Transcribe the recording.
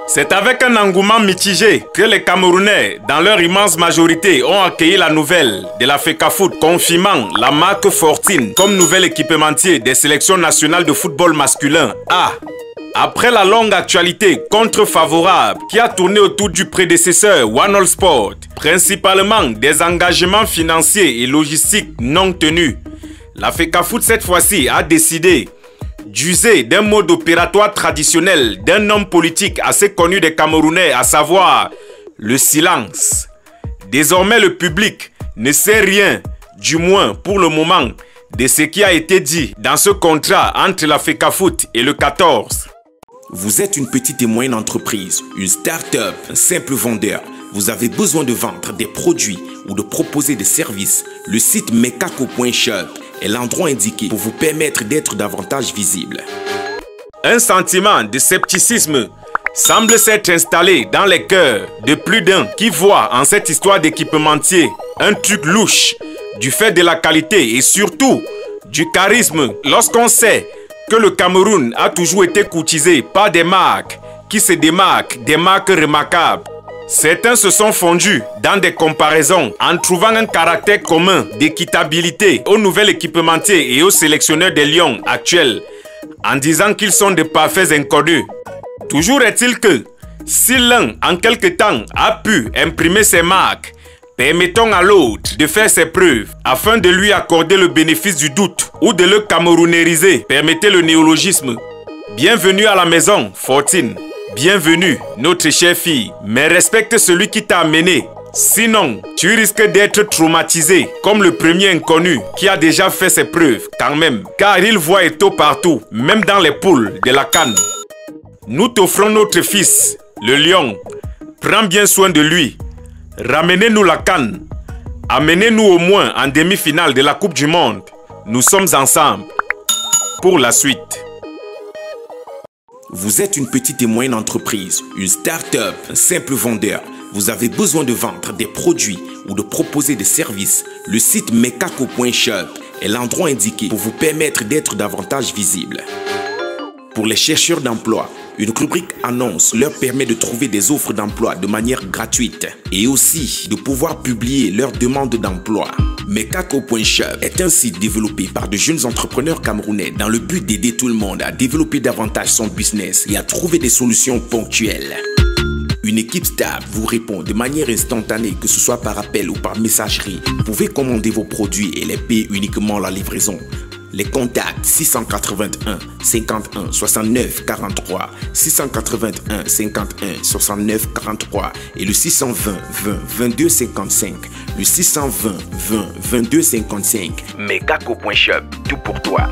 C'est avec un engouement mitigé que les Camerounais, dans leur immense majorité, ont accueilli la nouvelle de la FECAFOOT confirmant la marque Fortine comme nouvel équipementier des sélections nationales de football masculin A. Après la longue actualité contre-favorable qui a tourné autour du prédécesseur One All Sport, principalement des engagements financiers et logistiques non tenus, la FECAFOOT cette fois-ci a décidé d'user d'un mode opératoire traditionnel d'un homme politique assez connu des Camerounais, à savoir le silence. Désormais, le public ne sait rien, du moins pour le moment, de ce qui a été dit dans ce contrat entre la FECAFOOT et le 14. Vous êtes une petite et moyenne entreprise, une start-up, un simple vendeur. Vous avez besoin de vendre des produits ou de proposer des services. Le site mekako.shop est l'endroit indiqué pour vous permettre d'être davantage visible. Un sentiment de scepticisme semble s'être installé dans les cœurs de plus d'un qui voit en cette histoire d'équipementier un truc louche du fait de la qualité et surtout du charisme lorsqu'on sait que le Cameroun a toujours été courtisé par des marques qui se démarquent, des marques remarquables. Certains se sont fondus dans des comparaisons en trouvant un caractère commun d'équitabilité au nouvel équipementier et aux sélectionneurs des Lions actuels, en disant qu'ils sont de parfaits inconnus. Toujours est-il que, si l'un en quelque temps a pu imprimer ses marques, permettons à l'autre de faire ses preuves afin de lui accorder le bénéfice du doute ou de le camerounériser, permettez le néologisme. Bienvenue à la maison, Fortine. Bienvenue, notre chère fille, mais respecte celui qui t'a amené. Sinon, tu risques d'être traumatisé, comme le premier inconnu qui a déjà fait ses preuves quand même, car il voit Eto'o partout, même dans les poules de la CAN. Nous t'offrons notre fils, le lion. Prends bien soin de lui. Ramenez-nous la CAN. Amenez-nous au moins en demi-finale de la Coupe du Monde. Nous sommes ensemble. Pour la suite. Vous êtes une petite et moyenne entreprise, une start-up, un simple vendeur. Vous avez besoin de vendre des produits ou de proposer des services. Le site mekako.shop est l'endroit indiqué pour vous permettre d'être davantage visible. Pour les chercheurs d'emploi, une rubrique annonce leur permet de trouver des offres d'emploi de manière gratuite et aussi de pouvoir publier leurs demandes d'emploi. Mekako.shop est un site développé par de jeunes entrepreneurs camerounais dans le but d'aider tout le monde à développer davantage son business et à trouver des solutions ponctuelles. Une équipe stable vous répond de manière instantanée, que ce soit par appel ou par messagerie. Vous pouvez commander vos produits et les payer uniquement la livraison. Les contacts 681 51 69 43, 681 51 69 43 et le 620 20 22 55, le 620 20 22 55. Mekako.shop, tout pour toi.